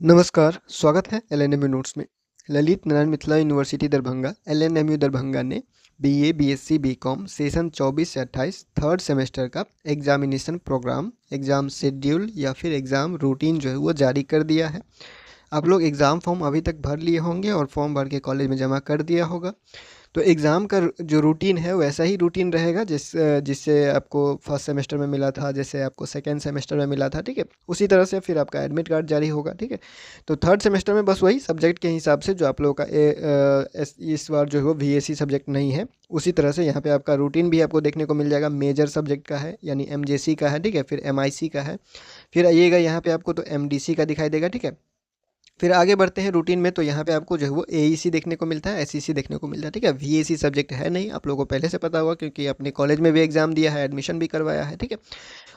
नमस्कार, स्वागत है एलएनएमयू नोट्स में। ललित नारायण मिथिला यूनिवर्सिटी दरभंगा एलएनएमयू दरभंगा ने बीए, बीएससी, बीकॉम सेशन 24 से 28 थर्ड सेमेस्टर का एग्जामिनेशन प्रोग्राम, एग्ज़ाम शेड्यूल या फिर एग्ज़ाम रूटीन जो है वो जारी कर दिया है। आप लोग एग्ज़ाम फॉर्म अभी तक भर लिए होंगे और फॉर्म भर के कॉलेज में जमा कर दिया होगा। तो एग्ज़ाम का जो रूटीन है वैसा ही रूटीन रहेगा जिससे आपको फर्स्ट सेमेस्टर में मिला था, जैसे आपको सेकेंड सेमेस्टर में मिला था, ठीक है। उसी तरह से फिर आपका एडमिट कार्ड जारी होगा, ठीक है। तो थर्ड सेमेस्टर में बस वही सब्जेक्ट के हिसाब से जो आप लोगों का इस बार जो है वो वीएसी सब्जेक्ट नहीं है, उसी तरह से यहाँ पे आपका रूटीन भी आपको देखने को मिल जाएगा। मेजर सब्जेक्ट का है यानी एमजेसी का है, ठीक है, फिर एमआईसी का है, फिर आइएगा यहाँ पे आपको तो एमडीसी का दिखाई देगा, ठीक है। फिर आगे बढ़ते हैं रूटीन में, तो यहाँ पे आपको जो है वो एईसी देखने को मिलता है, एसईसी देखने को मिलता है, ठीक है। वीएसी सब्जेक्ट है नहीं, आप लोगों को पहले से पता होगा क्योंकि अपने कॉलेज में भी एग्जाम दिया है, एडमिशन भी करवाया है, ठीक है,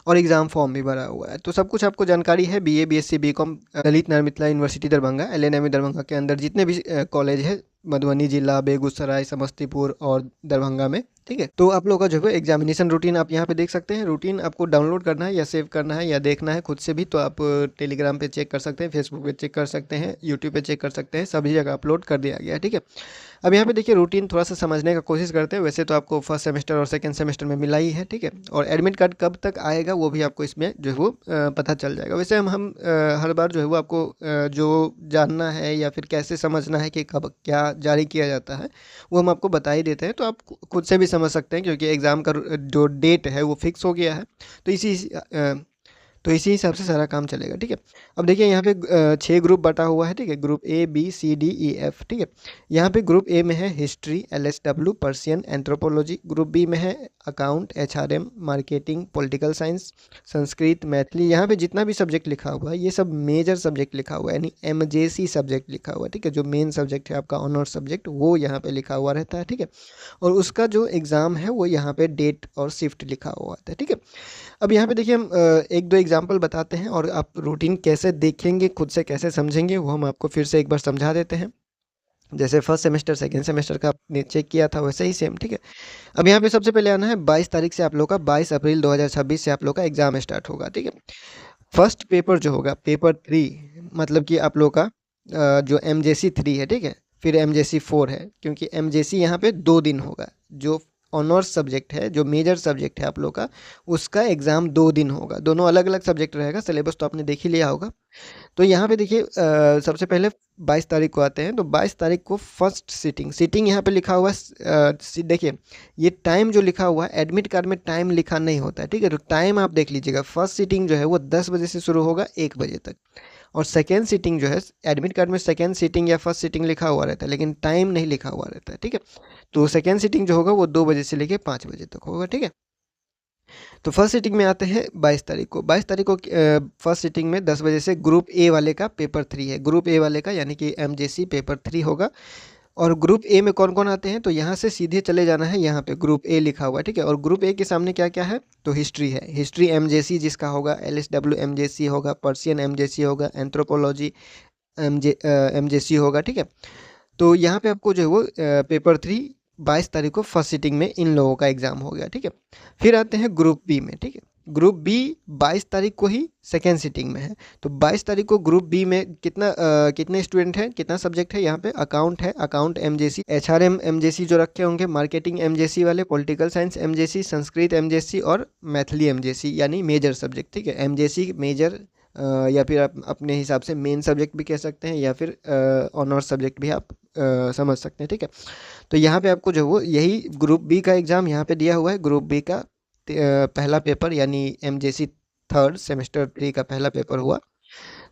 और एग्जाम फॉर्म भी भरा हुआ है। तो सब कुछ आपको जानकारी है। BA, BSc, BCom Lalit Narayan Mithila university Darbhanga LNMU Darbhanga के अंदर जितने भी कॉलेज है मधुबनी जिला, बेगूसराय, समस्तीपुर और दरभंगा में, ठीक है। तो आप लोगों का जो है एग्जामिनेशन रूटीन आप यहाँ पे देख सकते हैं। रूटीन आपको डाउनलोड करना है या सेव करना है या देखना है खुद से भी, तो आप टेलीग्राम पे चेक कर सकते हैं, फेसबुक पे चेक कर सकते हैं, यूट्यूब पे चेक कर सकते हैं, सभी जगह अपलोड कर दिया गया है, ठीक है। अब यहाँ पे देखिए रूटीन थोड़ा सा समझने का कोशिश करते हैं। वैसे तो आपको फर्स्ट सेमेस्टर और सेकंड सेमेस्टर में मिला ही है, ठीक है, और एडमिट कार्ड कब तक आएगा वो भी आपको इसमें जो है वो पता चल जाएगा। वैसे हम हर बार जो है वो आपको जो जानना है या फिर कैसे समझना है कि कब क्या जारी किया जाता है वो हम आपको बता ही देते हैं, तो आप खुद से भी समझ सकते हैं क्योंकि एग्ज़ाम का जो डेट है वो फिक्स हो गया है। तो तो इसी हिसाब से सारा काम चलेगा, ठीक है। अब देखिए यहाँ पे 6 ग्रुप बटा हुआ है, ठीक है, group A B C D E F, ठीक है। यहाँ पे ग्रुप ए में है history, LSW, Persian, anthropology. Group B में है account, HRM, marketing, political science, Sanskrit, Maithili. यहाँ पे जितना भी सब्जेक्ट लिखा हुआ है ये सब मेजर सब्जेक्ट लिखा हुआ है, यानी एमजेसी सब्जेक्ट लिखा हुआ है, ठीक है। जो मेन सब्जेक्ट है आपका ऑनर सब्जेक्ट वो यहाँ पे लिखा हुआ रहता है, ठीक है। और उसका जो एग्ज़ाम है वो यहाँ पे डेट और शिफ्ट लिखा हुआ होता है, ठीक है। अब यहाँ पे देखिए हम एक दो एग्जाम्पल बताते हैं और आप रूटीन कैसे देखेंगे, खुद से कैसे समझेंगे, वो हम आपको फिर से एक बार समझा देते हैं। जैसे फर्स्ट सेमेस्टर सेकंड सेमेस्टर का आपने चेक किया था वैसे ही सेम, ठीक है। अब यहाँ पे सबसे पहले आना है 22 तारीख से आप लोग का 22 अप्रैल 2026 से आप लोग का एग्जाम स्टार्ट होगा, ठीक है। फर्स्ट पेपर जो होगा पेपर 3, मतलब कि आप लोग का जो एमजेसी 3 है, ठीक है, फिर एमजेसी 4 है, क्योंकि एमजेसी यहाँ पे 2 दिन होगा। जो ऑनर्स सब्जेक्ट है, जो मेजर सब्जेक्ट है आप लोग का, उसका एग्ज़ाम 2 दिन होगा। दोनों अलग अलग सब्जेक्ट रहेगा, सिलेबस तो आपने देख ही लिया होगा। तो यहाँ पे देखिए सबसे पहले 22 तारीख को आते हैं, तो 22 तारीख को फर्स्ट सीटिंग यहाँ पे लिखा हुआ है। देखिए ये टाइम जो लिखा हुआ है एडमिट कार्ड में टाइम लिखा नहीं होता है, ठीक है। तो टाइम आप देख लीजिएगा, फर्स्ट सीटिंग जो है वो 10 बजे से शुरू होगा 1 बजे तक, और सेकेंड सीटिंग जो है एडमिट कार्ड में सेकेंड सीटिंग या फर्स्ट सीटिंग लिखा हुआ रहता है लेकिन टाइम नहीं लिखा हुआ रहता है, ठीक है। तो सेकेंड सीटिंग जो होगा वो 2 बजे से लेके 5 बजे तक होगा, ठीक है। तो फर्स्ट सीटिंग में आते हैं 22 तारीख को। 22 तारीख को फर्स्ट सीटिंग में 10 बजे से ग्रुप ए वाले का पेपर 3 है। ग्रुप ए वाले का यानी कि एमजेसी पेपर 3 होगा। और ग्रुप ए में कौन कौन आते हैं, तो यहाँ से सीधे चले जाना है, यहाँ पे ग्रुप ए लिखा हुआ है, ठीक है। और ग्रुप ए के सामने क्या क्या है, तो हिस्ट्री है। हिस्ट्री एमजेसी जिसका होगा, एलएसडब्ल्यू एमजेसी होगा, पर्शियन एमजेसी होगा, एंथ्रोपोलॉजी एमजेसी होगा, ठीक है। तो यहाँ पे आपको जो है वो पेपर 3 22 तारीख को फर्स्ट सीटिंग में इन लोगों का एग्ज़ाम हो गया, ठीक है। फिर आते हैं ग्रुप बी में, ठीक है। ग्रुप बी 22 तारीख को ही सेकेंड सीटिंग में है। तो 22 तारीख को ग्रुप बी में कितने स्टूडेंट हैं, कितना सब्जेक्ट है, यहाँ पे अकाउंट है, अकाउंट एमजेसी, एचआरएम एमजेसी जो रखे होंगे, मार्केटिंग एमजेसी वाले, political science MJC, Sanskrit MJC और मैथिली एमजेसी यानी मेजर सब्जेक्ट, ठीक है। एमजेसी मेजर या फिर आप अपने हिसाब से मेन सब्जेक्ट भी कह सकते हैं या फिर ऑनर्स सब्जेक्ट भी आप समझ सकते हैं, ठीक है। तो यहाँ पे आपको जो वो यही ग्रुप बी का एग्ज़ाम यहाँ पे दिया हुआ है। ग्रुप बी का पहला पेपर यानी एमजेसी थर्ड सेमेस्टर 3 का पहला पेपर हुआ।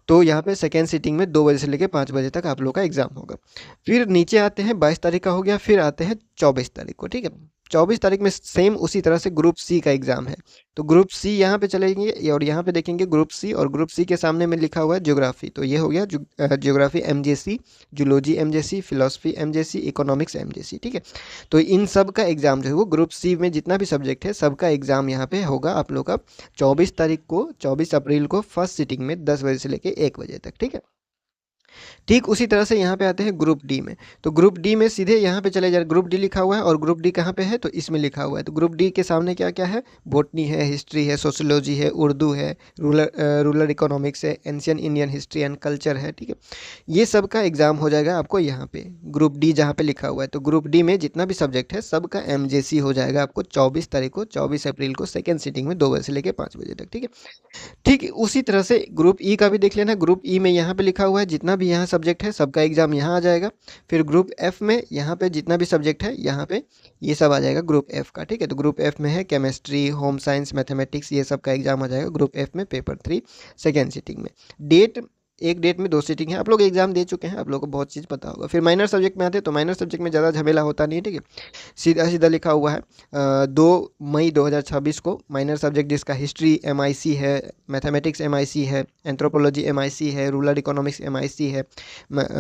तो यहाँ पे सेकेंड सीटिंग में 2 बजे से लेकर 5 बजे तक आप लोग का एग्ज़ाम होगा। फिर नीचे आते हैं 22 तारीख का हो गया, फिर आते हैं 24 तारीख को, ठीक है। 24 तारीख में सेम उसी तरह से ग्रुप सी का एग्ज़ाम है। तो ग्रुप सी यहाँ पे चलेंगे और यहाँ पे देखेंगे ग्रुप सी, और ग्रुप सी के सामने में लिखा हुआ है ज्योग्राफी। तो ये हो गया geography MJC, zoology MJC, philosophy MJC, economics MJC, ठीक है। तो इन सब का एग्ज़ाम जो है वो ग्रुप सी में जितना भी सब्जेक्ट है सबका एग्ज़ाम यहाँ पे होगा आप लोग का 24 तारीख को, 24 अप्रैल को फर्स्ट सीटिंग में 10 बजे से लेके 1 बजे तक, ठीक है। ठीक उसी तरह से यहाँ पे आते हैं ग्रुप डी में। तो ग्रुप डी में सीधे यहाँ पे चले जाए, ग्रुप डी लिखा हुआ है और ग्रुप डी कहाँ पे है, तो इसमें लिखा हुआ है। तो ग्रुप डी के सामने क्या क्या है, बॉटनी है, हिस्ट्री है, सोशियोलॉजी है, उर्दू है, रूरल इकोनॉमिक्स है, ancient Indian history and culture है। ठीक है, ये सब का एग्जाम हो जाएगा आपको यहाँ पे ग्रुप डी जहाँ पे लिखा हुआ है। तो ग्रुप डी में जितना भी सब्जेक्ट है सब का एमजेसी हो जाएगा आपको 24 तारीख को, 24 अप्रैल को सेकेंड सीटिंग में 2 बजे से लेकर 5 बजे तक। ठीक है, ठीक उसी तरह से ग्रुप ई का भी देख लेना। ग्रुप ई में यहाँ पे लिखा हुआ है जितना भी यहाँ सब्जेक्ट है सबका एग्जाम यहाँ आ जाएगा। फिर ग्रुप एफ में यहाँ पे जितना भी सब्जेक्ट है यहाँ पे ये सब आ जाएगा ग्रुप एफ का। ठीक है, तो ग्रुप एफ में है केमिस्ट्री, होम साइंस, मैथमेटिक्स, ये सब का एग्जाम आ जाएगा ग्रुप एफ में पेपर 3 सेकेंड सीटिंग में। डेट, एक डेट में 2 सीटिंग है। आप लोग एग्जाम दे चुके हैं, आप लोगों को बहुत चीज़ पता होगा। फिर माइनर सब्जेक्ट में आते हैं, तो माइनर सब्जेक्ट में ज़्यादा झमेला होता नहीं है। ठीक है, सीधा सीधा लिखा हुआ है 2 मई 2026 को माइनर सब्जेक्ट जिसका हिस्ट्री MIC है, मैथमेटिक्स MIC है, एंथ्रोपोलॉजी MIC है, रूरल इकोनॉमिक्स MIC है,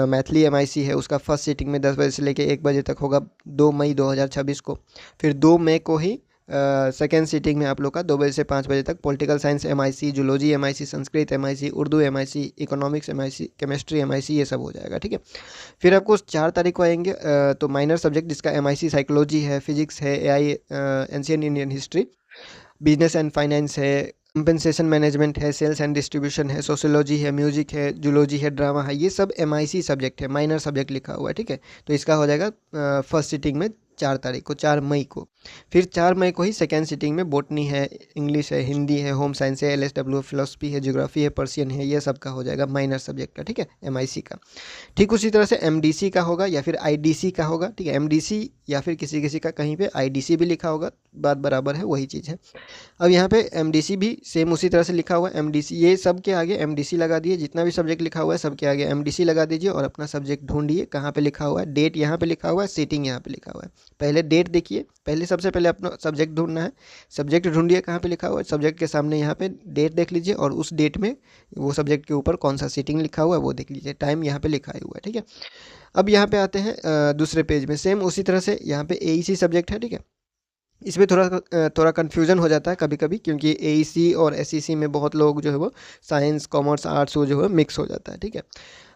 मैथली MIC है, उसका फर्स्ट सीटिंग में 10 बजे से लेकर 1 बजे तक होगा 2 मई 2026 को। फिर 2 मई को ही सेकेंड सीटिंग में आप लोग का 2 बजे से 5 बजे तक political science MIC, zoology MIC, Sanskrit MIC, Urdu MIC, economics MIC, chemistry MIC, ये सब हो जाएगा। ठीक है, फिर आपको 4 तारीख को आएंगे तो माइनर सब्जेक्ट जिसका MIC साइकोलॉजी है, फिजिक्स है, AI ancient Indian history, business and finance है, कंपेंसेशन मैनेजमेंट है, सेल्स एंड डिस्ट्रीब्यूशन है, सोशियोलॉजी है, म्यूजिक है, जूलॉजी है, ड्रामा है, ये सब MIC सब्जेक्ट है, माइनर सब्जेक्ट लिखा हुआ है। ठीक है, तो इसका हो जाएगा फर्स्ट सीटिंग में 4 तारीख को, 4 मई को। फिर 4 मई को ही सेकेंड सीटिंग में बॉटनी है, इंग्लिश है, हिंदी है, होम साइंस है, LSW फिलोसफी है, ज्योग्राफी है, पर्शियन है, ये सब का हो जाएगा माइनर सब्जेक्ट का। ठीक है, MIC का। ठीक उसी तरह से MDC का होगा या फिर IDC का होगा। ठीक है, MDC या फिर किसी किसी का कहीं पे IDC भी लिखा होगा, बात बराबर है, वही चीज़ है। अब यहाँ पे MDC भी सेम उसी तरह से लिखा हुआ है। MDC ये सब के आगे MDC लगा दिए, जितना भी सब्जेक्ट लिखा हुआ है सबके आगे MDC लगा दीजिए और अपना सब्जेक्ट ढूंढिए कहाँ पे लिखा हुआ है। डेट यहाँ पे लिखा हुआ है, सीटिंग यहाँ पे लिखा हुआ है। पहले डेट देखिए, पहले सबसे पहले अपना सब्जेक्ट ढूंढना है। सब्जेक्ट ढूंढिए कहाँ पे लिखा हुआ है, सब्जेक्ट के सामने यहाँ पे डेट देख लीजिए और उस डेट में वो सब्जेक्ट के ऊपर कौन सा सीटिंग लिखा हुआ है वो देख लीजिए, टाइम यहाँ पे लिखा हुआ है। ठीक है, अब यहाँ पे आते हैं दूसरे पेज में, सेम उसी तरह से यहाँ पे AEC सब्जेक्ट है। ठीक है, इसमें थोड़ा कन्फ्यूज़न हो जाता है कभी कभी, क्योंकि AEC और SEC में बहुत लोग जो है वो साइंस, कॉमर्स, आर्ट्स वो जो है मिक्स हो जाता है। ठीक है,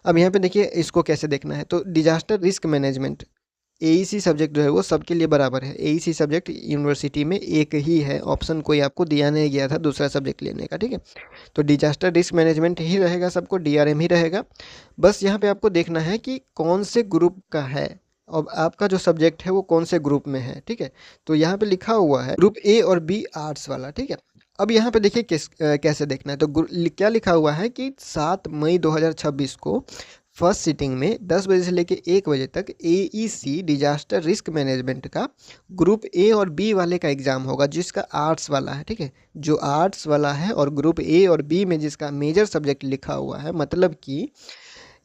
अब यहाँ पे देखिए इसको कैसे देखना है। तो disaster risk management AEC subject जो है वो सबके लिए बराबर है। AEC सब्जेक्ट यूनिवर्सिटी में एक ही है, ऑप्शन कोई आपको दिया नहीं गया था दूसरा सब्जेक्ट लेने का। ठीक है, तो डिजास्टर रिस्क मैनेजमेंट ही रहेगा, सबको DRM ही रहेगा। बस यहाँ पे आपको देखना है कि कौन से ग्रुप का है और आपका जो सब्जेक्ट है वो कौन से ग्रुप में है। ठीक है, तो यहाँ पे लिखा हुआ है ग्रुप A और B आर्ट्स वाला। ठीक है, अब यहाँ पे देखिए कैसे देखना है। तो क्या लिखा हुआ है कि 7 मई 2026 को फर्स्ट सीटिंग में 10 बजे से लेकर 1 बजे तक AEC डिजास्टर रिस्क मैनेजमेंट का ग्रुप A और B वाले का एग्जाम होगा, जिसका आर्ट्स वाला है। ठीक है, जो आर्ट्स वाला है और ग्रुप A और B में जिसका मेजर सब्जेक्ट लिखा हुआ है, मतलब कि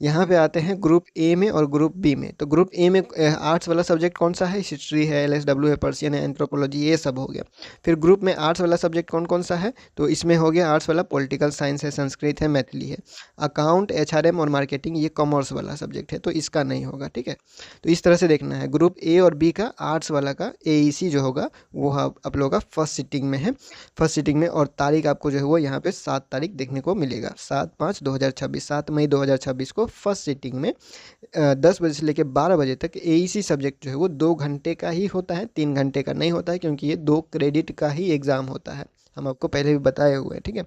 यहाँ पे आते हैं ग्रुप A में और ग्रुप B में। तो ग्रुप A में आर्ट्स वाला सब्जेक्ट कौन सा है, हिस्ट्री है, LSW है, पर्शियन है, एंथ्रोपोलॉजी, ये सब हो गया। फिर ग्रुप में आर्ट्स वाला सब्जेक्ट कौन कौन सा है, तो इसमें हो गया आर्ट्स वाला पॉलिटिकल साइंस है, संस्कृत है, मैथिली है, अकाउंट, HRM और मार्केटिंग ये कॉमर्स वाला सब्जेक्ट है, तो इसका नहीं होगा। ठीक है, तो इस तरह से देखना है। ग्रुप A और B का आर्ट्स वाला का AEC जो होगा वो आप लोगों का फर्स्ट सीटिंग में है, फर्स्ट सीटिंग में। और तारीख आपको जो है वो यहाँ पे 7 तारीख देखने को मिलेगा, 7/5/2026, 7 मई 2026 को फर्स्ट सीटिंग में 10 बजे से लेकर 12 बजे तक AEC सब्जेक्ट जो है वो 2 घंटे का ही होता है, 3 घंटे का नहीं होता है, क्योंकि ये 2 क्रेडिट का ही एग्ज़ाम होता है, हम आपको पहले भी बताए हुए हैं। ठीक है,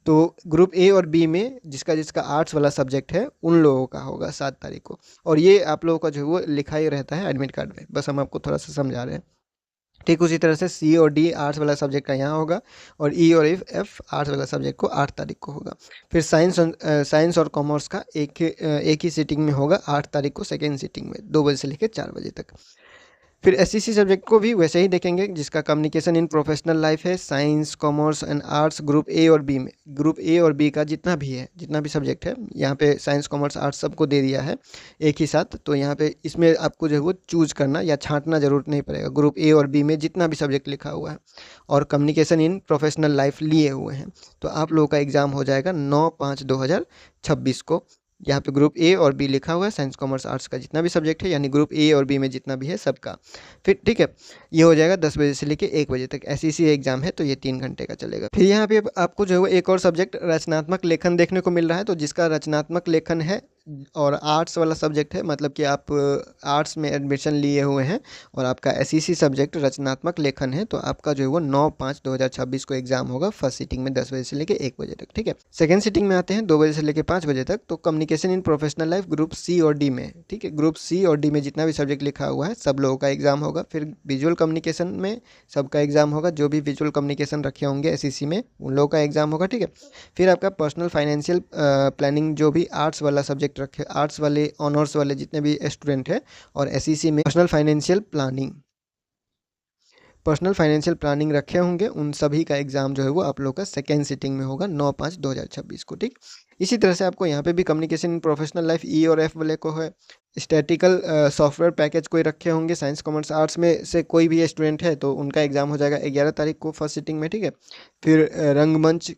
तो ग्रुप A और B में जिसका जिसका आर्ट्स वाला सब्जेक्ट है उन लोगों का होगा 7 तारीख को, और ये आप लोगों का जो है वो लिखा ही रहता है एडमिट कार्ड में, बस हम आपको थोड़ा सा समझा रहे हैं। ठीक उसी तरह से C और D आर्ट्स वाला सब्जेक्ट का यहाँ होगा और E और F आर्ट्स वाला सब्जेक्ट को 8 तारीख को होगा। फिर साइंस और कॉमर्स का एक ही सीटिंग में होगा 8 तारीख को, सेकेंड सीटिंग में 2 बजे से लेकर 4 बजे तक। फिर SEC सब्जेक्ट को भी वैसे ही देखेंगे, जिसका कम्युनिकेशन इन प्रोफेशनल लाइफ है, science, commerce and arts group A और B में, ग्रुप A और B का जितना भी है, जितना भी सब्जेक्ट है, यहाँ पे साइंस, कॉमर्स, आर्ट्स सबको दे दिया है एक ही साथ। तो यहाँ पे इसमें आपको जो है वो चूज़ करना या छांटना जरूरत नहीं पड़ेगा, ग्रुप A और B में जितना भी सब्जेक्ट लिखा हुआ है और कम्युनिकेशन इन प्रोफेशनल लाइफ लिए हुए हैं, तो आप लोगों का एग्ज़ाम हो जाएगा 9/5/2026 को। यहाँ पे ग्रुप A और B लिखा हुआ है, साइंस, कॉमर्स, आर्ट्स का जितना भी सब्जेक्ट है, यानी ग्रुप A और B में जितना भी है सबका। फिर ठीक है, ये हो जाएगा 10 बजे से लेके 1 बजे तक। SEC एग्जाम है तो ये 3 घंटे का चलेगा। फिर यहाँ पे आपको जो है वो एक और सब्जेक्ट रचनात्मक लेखन देखने को मिल रहा है। तो जिसका रचनात्मक लेखन है और आर्ट्स वाला सब्जेक्ट है, मतलब कि आप आर्ट्स में एडमिशन लिए हुए हैं और आपका एसईसी सब्जेक्ट रचनात्मक लेखन है, तो आपका जो है वो 9/5/2026 को एग्जाम होगा फर्स्ट सीटिंग में 10 बजे से लेकर 1 बजे तक। ठीक है, सेकंड सीटिंग में आते हैं 2 बजे से लेकर 5 बजे तक, तो communication in professional life group C और डी में। ठीक है, ग्रुप सी और डी में जितना भी सब्जेक्ट लिखा हुआ है सब लोगों का एग्जाम होगा। फिर विजुअल कम्युनिकेशन में सबका एग्जाम होगा, जो भी विजुअल कम्युनिकेशन रखे होंगे एसईसी में उन लोगों का एग्जाम होगा। ठीक है, फिर आपका पर्सनल फाइनेंशियल प्लानिंग, जो भी आर्ट्स वाला सब्जेक्ट रखे, आर्ट्स वाले ऑनर्स वाले जितने भी स्टूडेंट हैं और एसईसी में पर्सनल फाइनेंशियल प्लानिंग रखे होंगे, उन सभी का एग्जाम जो है वो आप लोग का सेकेंड सिटिंग में होगा 9/5/2026 को। ठीक, इसी तरह से आपको यहाँ पे भी कम्युनिकेशन इन प्रोफेशनल लाइफ ई और एफ वाले को है। स्टैटिकल सॉफ्टवेयर पैकेज कोई रखे होंगे, साइंस कॉमर्स आर्ट्स में से कोई भी स्टूडेंट है तो उनका एग्जाम हो जाएगा 11 तारीख को फर्स्ट सिटिंग में। ठीक है, फिर रंगमंच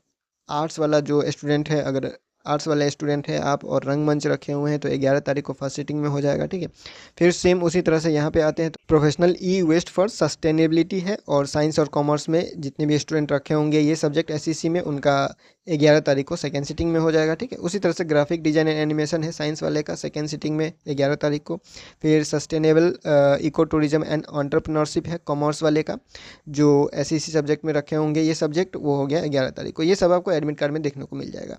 आर्ट्स वाला जो स्टूडेंट है, अगर आर्ट्स वाला स्टूडेंट है आप और रंगमंच रखे हुए हैं तो 11 तारीख को फर्स्ट सिटिंग में हो जाएगा। ठीक है, फिर सेम उसी तरह से यहाँ पे आते हैं तो professional E waste for sustainability है, और साइंस और कॉमर्स में जितने भी स्टूडेंट रखे होंगे ये सब्जेक्ट एसईसी में, उनका 11 तारीख को सेकेंड सिटिंग में हो जाएगा। ठीक है, उसी तरह से ग्राफिक डिजाइन एंड एनिमेशन है साइंस वाले का, सेकेंड सिटिंग में 11 तारीख को। फिर sustainable eco tourism and entrepreneurship है कॉमर्स वाले का, जो एसईसी सब्जेक्ट में रखे होंगे ये सब्जेक्ट, वो हो गया 11 तारीख को। ये सब आपको एडमिट कार्ड में देखने को मिल जाएगा।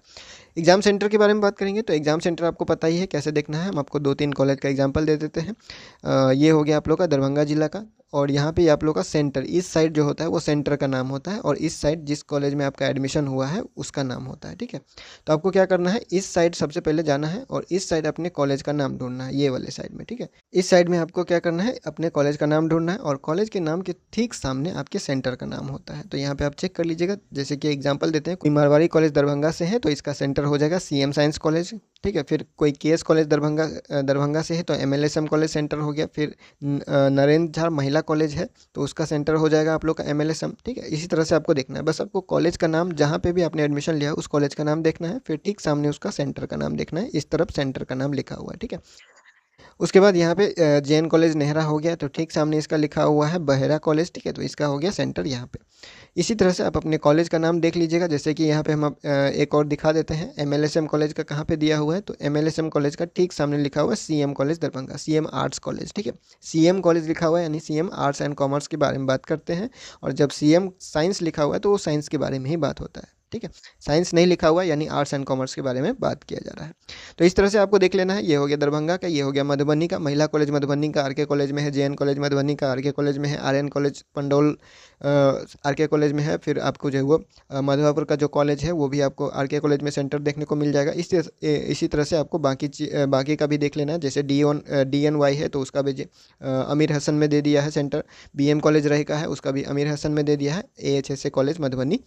एग्जाम सेंटर के बारे में बात करेंगे तो एग्जाम सेंटर आपको पता ही है कैसे देखना है, हम आपको 2-3 कॉलेज का एग्जांपल दे देते हैं। ये हो गया आप लोग का दरभंगा जिला का, और यहाँ पे आप लोग का सेंटर, इस साइड जो होता है वो सेंटर का नाम होता है, और इस साइड जिस कॉलेज में आपका एडमिशन हुआ है उसका नाम होता है। ठीक है, तो आपको क्या करना है, इस साइड सबसे पहले जाना है और इस साइड अपने कॉलेज का नाम ढूंढना है, ये वाले साइड में। ठीक है, इस साइड में आपको क्या करना है, अपने कॉलेज का नाम ढूंढना है, और कॉलेज के नाम के ठीक सामने आपके सेंटर का नाम होता है। तो यहाँ पे आप चेक कर लीजिएगा, जैसे कि एग्जाम्पल देते हैं, कोई मारवाड़ी कॉलेज दरभंगा से है तो इसका सेंटर हो जाएगा सीएम साइंस कॉलेज। ठीक है, फिर कोई केएस कॉलेज दरभंगा से है तो एमएलएसएम कॉलेज सेंटर हो गया। फिर नरेंद्र झा महिला कॉलेज है तो उसका सेंटर हो जाएगा आप लोग का एमएलएसएम। ठीक है, इसी तरह से आपको देखना है, बस आपको कॉलेज का नाम जहाँ पे भी आपने एडमिशन लिया उस कॉलेज का नाम देखना है, फिर ठीक सामने उसका सेंटर का नाम देखना है, इस तरफ सेंटर का नाम लिखा हुआ है। ठीक है, उसके बाद यहाँ पे जैन कॉलेज नेहरा हो गया तो ठीक सामने इसका लिखा हुआ है बहेरा कॉलेज। ठीक है, तो इसका हो गया सेंटर यहाँ पे। इसी तरह से आप अपने कॉलेज का नाम देख लीजिएगा, जैसे कि यहाँ पे हम एक और दिखा देते हैं, एमएलएसएम कॉलेज का कहाँ पे दिया हुआ है, तो एमएलएसएम कॉलेज का ठीक सामने लिखा हुआ है CM college Darbhanga, CM arts college. ठीक है, सीएम कॉलेज लिखा हुआ है यानी सीएम आर्ट्स एंड कॉमर्स के बारे में बात करते हैं, और जब सीएम साइंस लिखा हुआ है तो वो साइंस के बारे में ही बात होता है। ठीक है, साइंस नहीं लिखा हुआ यानी आर्ट्स एंड कॉमर्स के बारे में बात किया जा रहा है। तो इस तरह से आपको देख लेना है, ये हो गया दरभंगा का, ये हो गया मधुबनी का, महिला कॉलेज मधुबनी का आरके कॉलेज में है, जेएन कॉलेज मधुबनी का आरके कॉलेज में है, Aryan college Pandaul RK college में है। फिर आपको जो है वो मधुआपुर का जो कॉलेज है वो भी आपको आरके कॉलेज में सेंटर देखने को मिल जाएगा। इसी तरह से आपको बाकी का भी देख लेना है, जैसे DNY है तो उसका भी अमीर हसन में दे दिया है सेंटर, BM कॉलेज रहेगा है उसका भी अमीर हसन में दे दिया है, AHSA कॉलेज मधुबनी।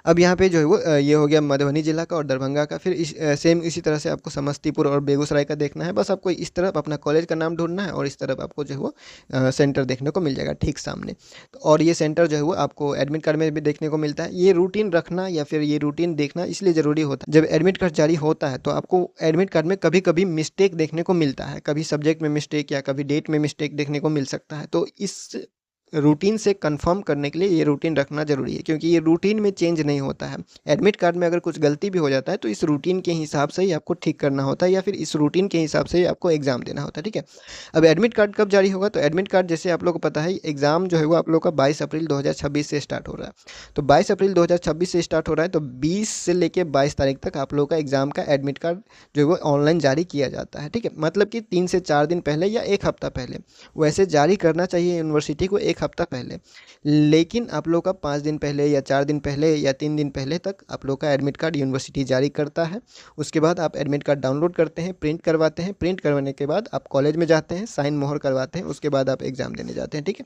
अब यहाँ पे जो है वो ये हो गया मधुबनी जिला का और दरभंगा का। फिर सेम इसी तरह से आपको समस्तीपुर और बेगूसराय का देखना है, बस आपको इस तरफ अपना कॉलेज का नाम ढूंढना है और इस तरफ आपको जो है वो सेंटर देखने को मिल जाएगा ठीक सामने। तो और ये सेंटर जो है वो आपको एडमिट कार्ड में भी देखने को मिलता है। ये रूटीन रखना या फिर ये रूटीन देखना इसलिए ज़रूरी होता है, जब एडमिट कार्ड जारी होता है तो आपको एडमिट कार्ड में कभी कभी मिस्टेक देखने को मिलता है, कभी सब्जेक्ट में मिस्टेक या कभी डेट में मिस्टेक देखने को मिल सकता है। तो इस रूटीन से कंफर्म करने के लिए ये रूटीन रखना ज़रूरी है, क्योंकि ये रूटीन में चेंज नहीं होता है। एडमिट कार्ड में अगर कुछ गलती भी हो जाता है तो इस रूटीन के हिसाब से ही आपको ठीक करना होता है, या फिर इस रूटीन के हिसाब से ही आपको एग्ज़ाम देना होता है। ठीक है, अब एडमिट कार्ड कब जारी होगा, तो एडमिट कार्ड जैसे आप लोग को पता है एग्ज़ाम जो है वो आप लोग का 22 अप्रैल 2026 से स्टार्ट हो रहा है। तो 22 अप्रैल 2026 से स्टार्ट हो रहा है, तो 20 से लेकर 22 तारीख तक आप लोग का एग्ज़ाम का एडमिट कार्ड जो है वो ऑनलाइन जारी किया जाता है। ठीक है, मतलब कि 3 से 4 दिन पहले या 1 हफ्ता पहले, वैसे जारी करना चाहिए यूनिवर्सिटी को 1 हफ्ता पहले, लेकिन आप लोग का 5 दिन पहले या 4 दिन पहले या 3 दिन पहले तक आप लोग का एडमिट कार्ड यूनिवर्सिटी जारी करता है। उसके बाद आप एडमिट कार्ड डाउनलोड करते हैं, प्रिंट करवाते हैं, प्रिंट करवाने के बाद आप कॉलेज में जाते हैं, साइन मोहर करवाते हैं, उसके बाद आप एग्ज़ाम देने जाते हैं। ठीक है,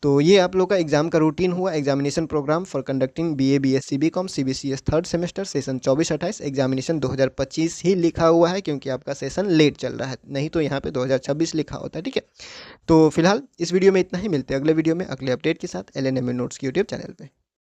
तो ये आप लोग का एग्जाम का रूटीन हुआ, examination programme for conducting BA BSc BCom CBCS third semester session 24-28 examination 2025 ही लिखा हुआ है, क्योंकि आपका सेशन लेट चल रहा है, नहीं तो यहाँ पे 2026 लिखा होता है। ठीक है, तो फिलहाल इस वीडियो में इतना ही, मिलते हैं अगले वीडियो में अगले अपडेट के साथ LNMU नोट्स की यूट्यूब चैनल पे।